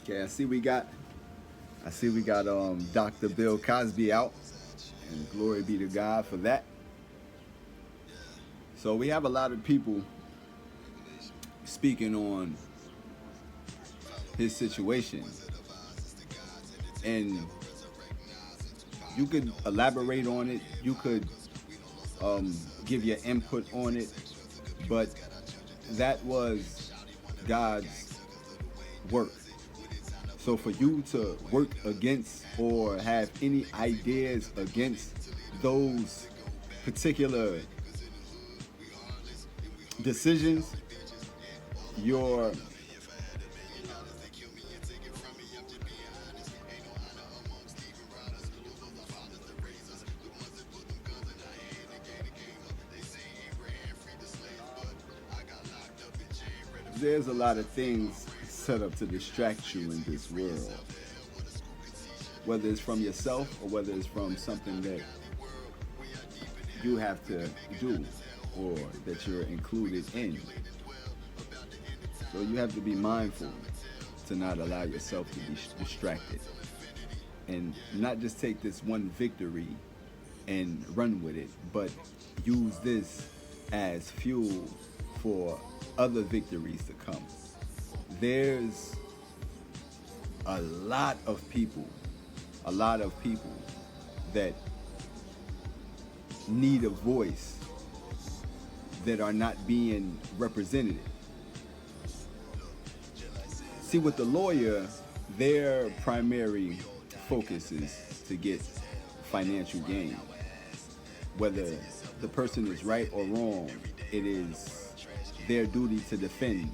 Okay, I see we got Dr. Bill Cosby out, and glory be to God for that. So we have a lot of people speaking on his situation, and you could elaborate on it. You could give your input on it, but that was God's work. So for you to work against or have any ideas against those particular decisions, you're there's a lot of things set up to distract you in this world, whether it's from yourself or whether it's from something that you have to do or that you're included in. So you have to be mindful to not allow yourself to be distracted and not just take this one victory and run with it, but use this as fuel for other victories to come. There's a lot of people, a lot of people that need a voice that are not being represented. See, with the lawyer, their primary focus is to get financial gain. Whether the person is right or wrong, it is their duty to defend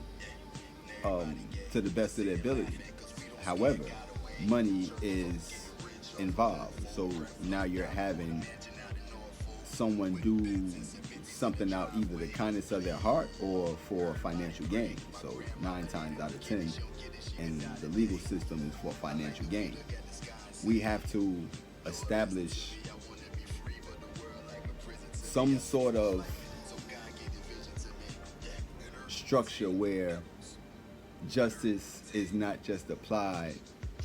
to the best of their ability. However, money is involved. So now you're having someone do something out either the kindness of their heart or for financial gain. So 9 times out of 10, and the legal system is for financial gain. We have to establish some sort of structure where justice is not just applied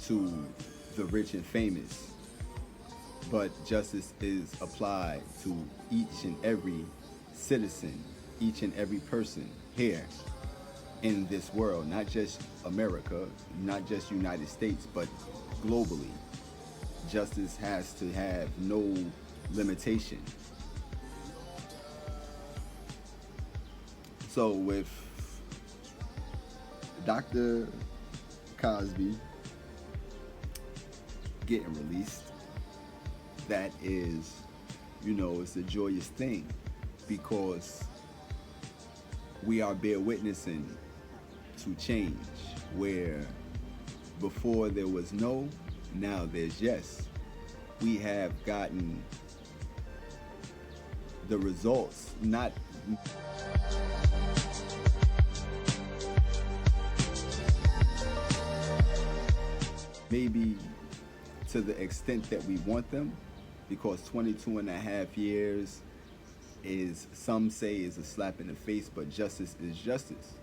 to the rich and famous, but justice is applied to each and every citizen, each and every person here in this world, not just America, not just United States, but globally. Justice has to have no limitation. So with Dr. Cosby getting released, that is, it's a joyous thing because we are bear witnessing to change where before there was no, now there's yes. We have gotten the results, not maybe to the extent that we want them, because 22 and a half years is, some say, is a slap in the face, but justice is justice.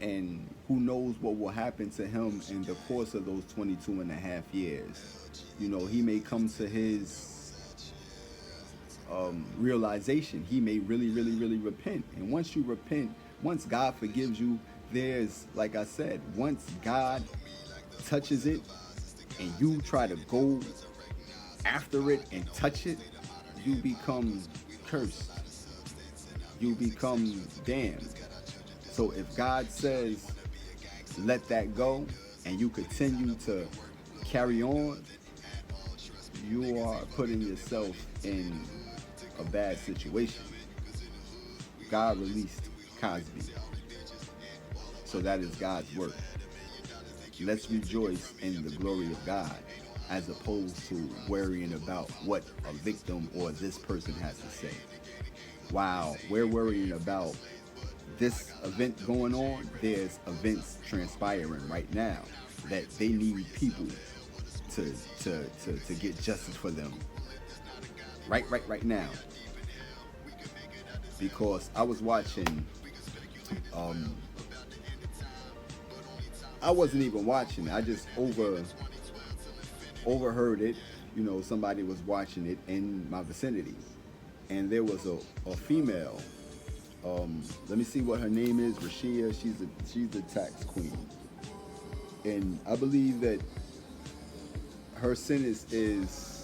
And who knows what will happen to him in the course of those 22 and a half years. He may come to his realization. He may really, really, really repent. And once you repent, once God forgives you, there's, like I said, once God touches it and you try to go after it and touch it, you become cursed. You become damned. So if God says, let that go, and you continue to carry on, you are putting yourself in a bad situation. God released Cosby. So that is God's work. Let's rejoice in the glory of God as opposed to worrying about what a victim or this person has to say. While we're worrying about this event going on, there's events transpiring right now that they need people to get justice for them. Right now. Because I was watching I wasn't even watching. I just overheard it. You know, somebody was watching it in my vicinity, and there was a female. Let me see what her name is. Rashia. She's the tax queen, and I believe that her sentence is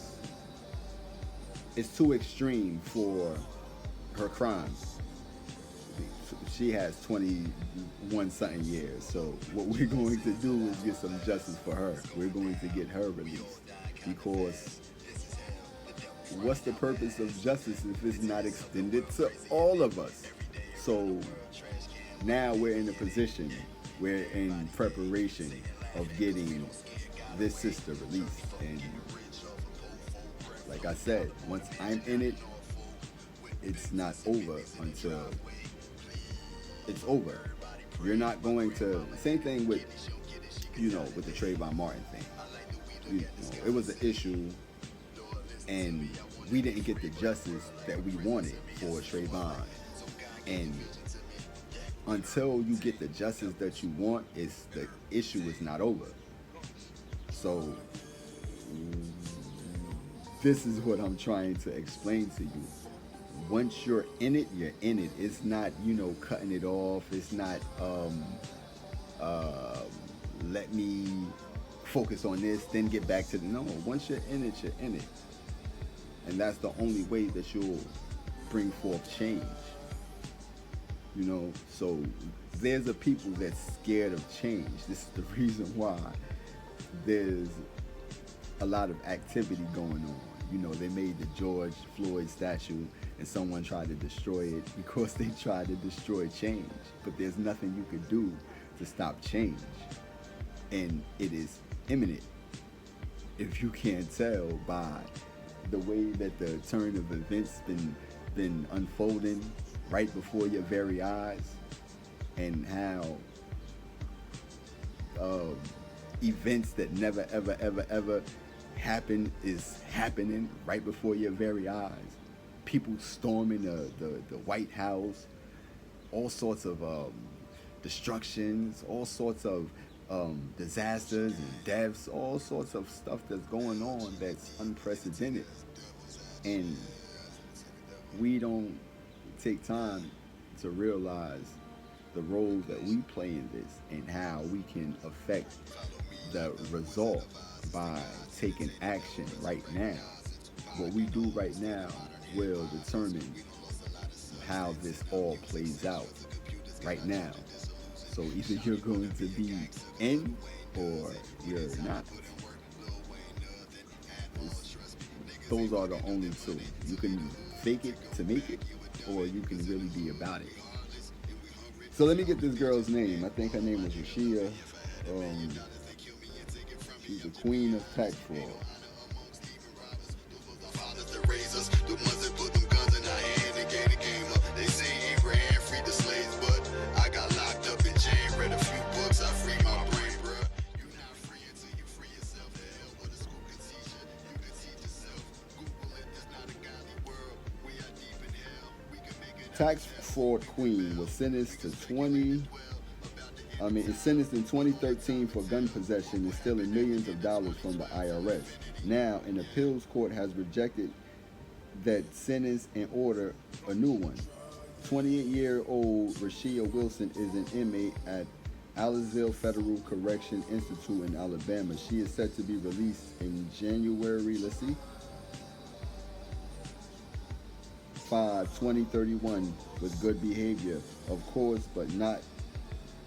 too extreme for her crimes. She has 21 something years. So what we're going to do is get some justice for her. We're going to get her released, because what's the purpose of justice if it's not extended to all of us? So now we're in a position, we're in preparation of getting this sister released. And like I said, once I'm in it, it's not over until it's over. You're not going to, same thing with, with the Trayvon Martin thing. It was an issue, and we didn't get the justice that we wanted for Trayvon. And until you get the justice that you want, the issue is not over. So this is what I'm trying to explain to you. Once you're in it, you're in it. It's not, cutting it off. It's not, let me focus on this, then get back to no. Once you're in it, you're in it. And that's the only way that you'll bring forth change. So there's a people that's scared of change. This is the reason why there's a lot of activity going on. They made the George Floyd statue, and someone tried to destroy it because they tried to destroy change. But there's nothing you could do to stop change. And it is imminent. If you can't tell by the way that the turn of events been unfolding right before your very eyes, and how events that never ever happen is happening right before your very eyes. People storming the White House, all sorts of destructions, all sorts of disasters and deaths, all sorts of stuff that's going on that's unprecedented. And we don't take time to realize the role that we play in this and how we can affect the result by taking action right now. What we do right now will determine how this all plays out right now. So either you're going to be in or you're not. Those are the only two. You can fake it to make it, or you can really be about it. So let me get this girl's name. I think her name was Rashia. She's the queen of tax fraud. Tax fraud queen was sentenced in 2013 for gun possession and stealing millions of dollars from the IRS. Now, an appeals court has rejected that sentence and ordered a new one. 28-year-old Rashia Wilson is an inmate at Aliceville Federal Correction Institute in Alabama. She is set to be released in January, 2031 with good behavior, of course, but not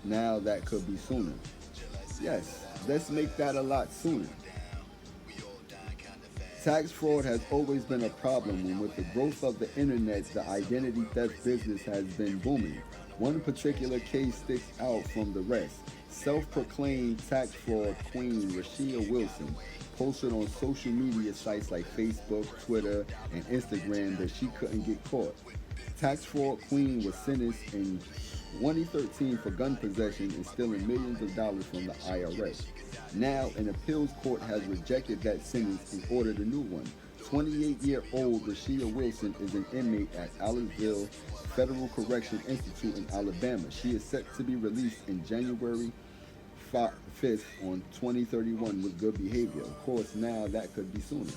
now. That could be sooner. Yes, let's make that a lot sooner. Tax fraud has always been a problem, and with the growth of the internet, the identity theft business has been booming. One particular case sticks out from the rest. Self-proclaimed tax fraud queen Rashia Wilson posted on social media sites like Facebook, Twitter, and Instagram that she couldn't get caught. Tax fraud queen was sentenced in 2013 for gun possession and stealing millions of dollars from the IRS. Now, an appeals court has rejected that sentence and ordered a new one. 28-year-old Rashia Wilson is an inmate at Aliceville Federal Correction Institute in Alabama. She is set to be released in January 5th on 2031 with good behavior. Of course, now that could be sooner.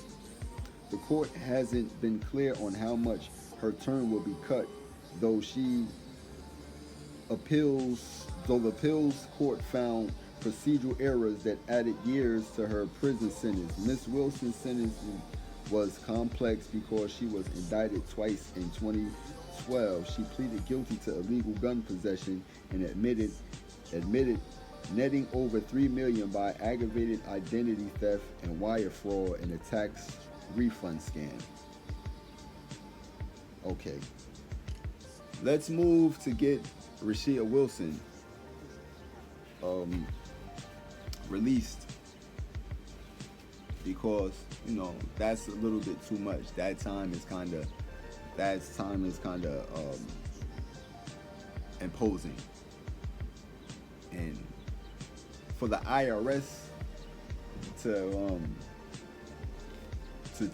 The court hasn't been clear on how much her term will be cut, though she appeals though the appeals court found procedural errors that added years to her prison sentence. Miss Wilson's sentence was complex because she was indicted twice in 2012. She pleaded guilty to illegal gun possession and admitted netting over $3 million by aggravated identity theft and wire fraud in a tax refund scam. Okay. Let's move to get Rashia Wilson released, because that's a little bit too much. That time is kind of imposing, and for the IRS to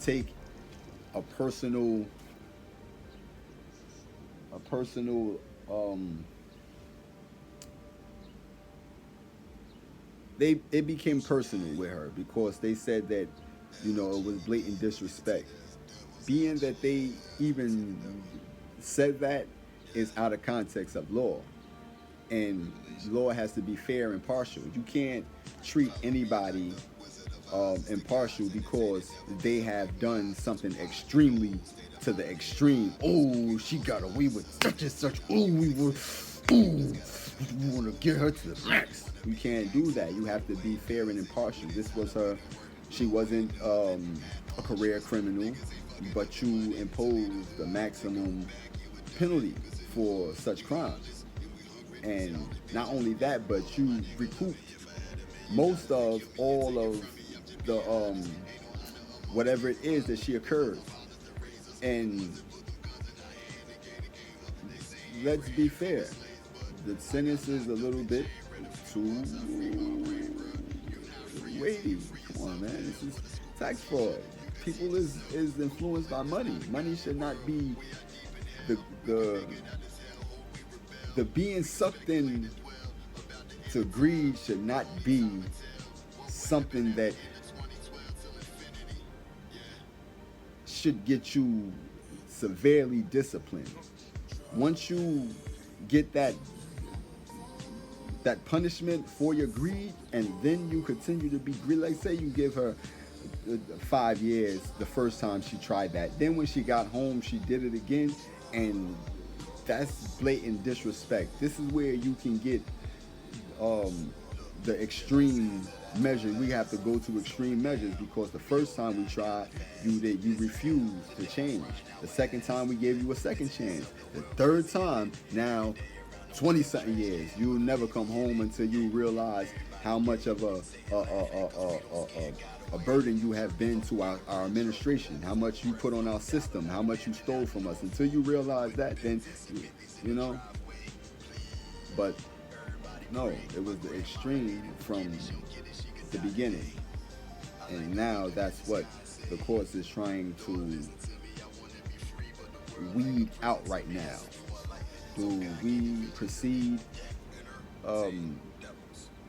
take a personal it became personal with her, because they said that it was blatant disrespect. Being that they even said that is out of context of law, and law has to be fair and impartial. You can't treat anybody impartial because they have done something extremely to the extreme. Oh, she got away with such and such. Oh, we want to get her to the max. You can't do that. You have to be fair and impartial. This was her. She wasn't a career criminal, but you imposed the maximum penalty for such crimes. And not only that, but you recouped most of all of the whatever it is that she occurred. And let's be fair, the sentence is a little bit too weighty. Come on, man. This is tax fraud. People is influenced by money. Money should not be the being sucked in to greed should not be something that should get you severely disciplined. Once you get that punishment for your greed, and then you continue to be greedy, like say you give her 5 years the first time she tried that, then when she got home she did it again, and that's blatant disrespect. This is where you can get the extreme measure. We have to go to extreme measures, because the first time we tried, you refused to change. The second time we gave you a second chance. The third time, now 20-something years, you'll never come home until you realize how much of a burden you have been to our administration, how much you put on our system, how much you stole from us. Until you realize that, then but no, it was the extreme from the beginning, and now that's what the courts is trying to weed out right now. Do we proceed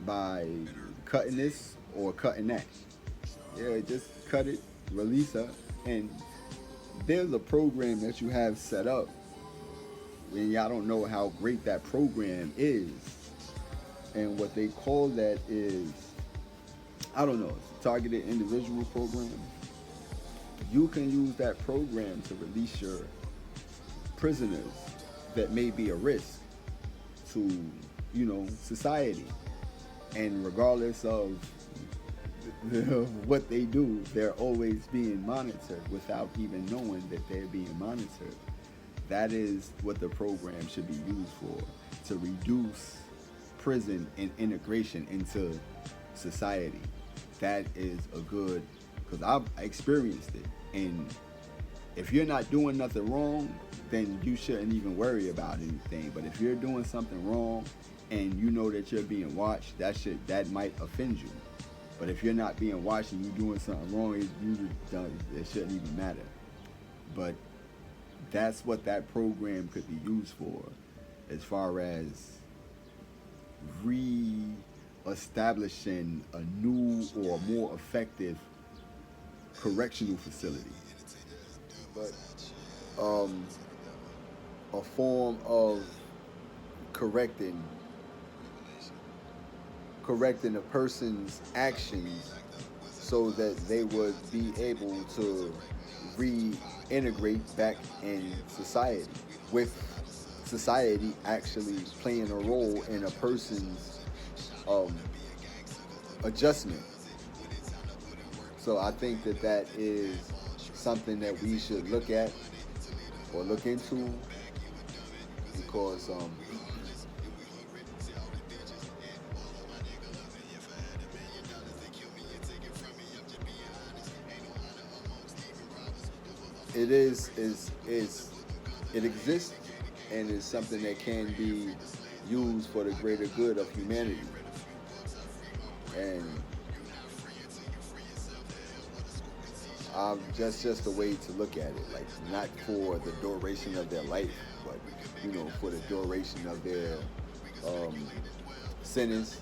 by cutting this or cutting that? Yeah, just cut it, release her. And there's a program that you have set up, and y'all don't know how great that program is. And what they call that is, I don't know, it's a targeted individual program. You can use that program to release your prisoners that may be a risk to, society. And regardless of what they do, they're always being monitored without even knowing that they're being monitored. That is what the program should be used for, to reduce prison and integration into society. That is a good, because I've experienced it. And if you're not doing nothing wrong, then you shouldn't even worry about anything. But if you're doing something wrong and you know that you're being watched, that might offend you. But if you're not being watched and you're doing something wrong, it shouldn't even matter. But that's what that program could be used for, as far as establishing a new or more effective correctional facility, but um, a form of correcting correcting a person's actions so that they would be able to reintegrate back in society, with society actually playing a role in a person's um, adjustment. So I think that that is something that we should look at or look into, because it is it exists and is something that can be used for the greater good of humanity. And just a way to look at it, like not for the duration of their life, but for the duration of their um, sentence.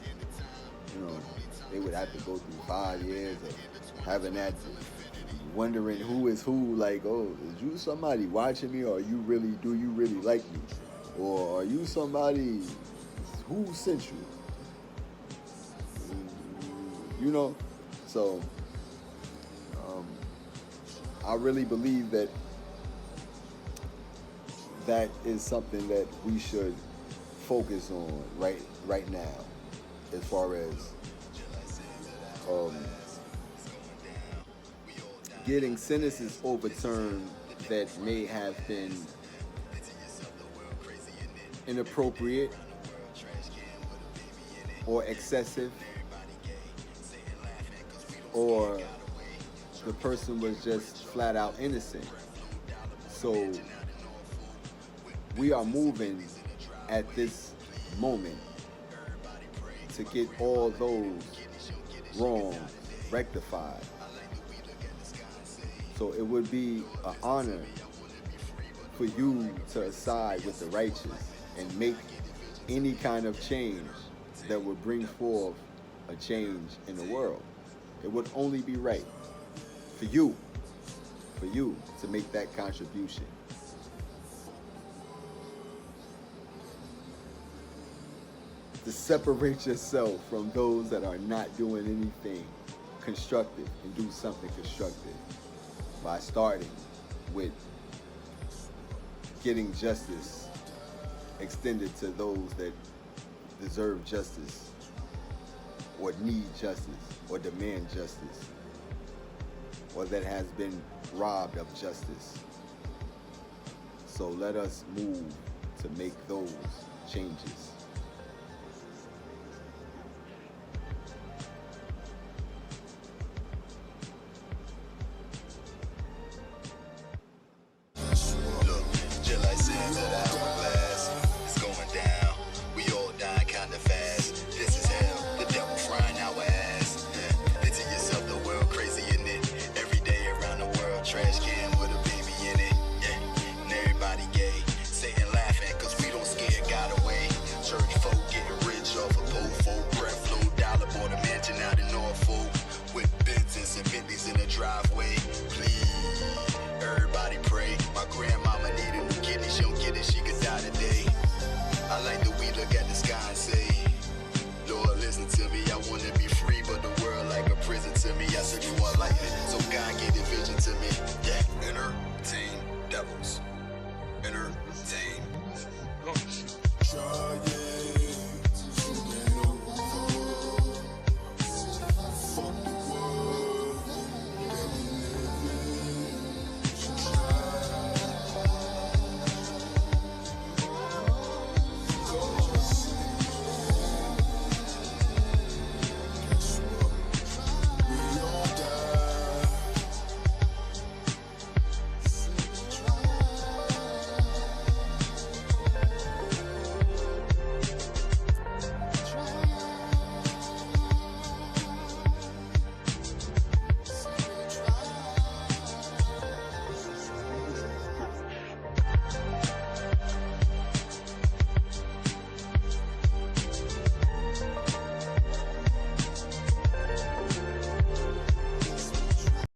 You know, they would have to go through 5 years of having that, wondering who is who. Like, oh, is you somebody watching me, or do you really like me, or are you somebody who sent you? So um, I really believe that that is something that we should focus on right now, as far as um, getting sentences overturned that may have been inappropriate or excessive, or the person was just flat out innocent. So we are moving at this moment to get all those wrongs rectified. So it would be an honor for you to side with the righteous and make any kind of change that would bring forth a change in the world. It would only be right for you to make that contribution. To separate yourself from those that are not doing anything constructive, and do something constructive by starting with getting justice extended to those that deserve justice, or need justice, or demand justice, or that has been robbed of justice. So let us move to make those changes. I like the we look at the sky.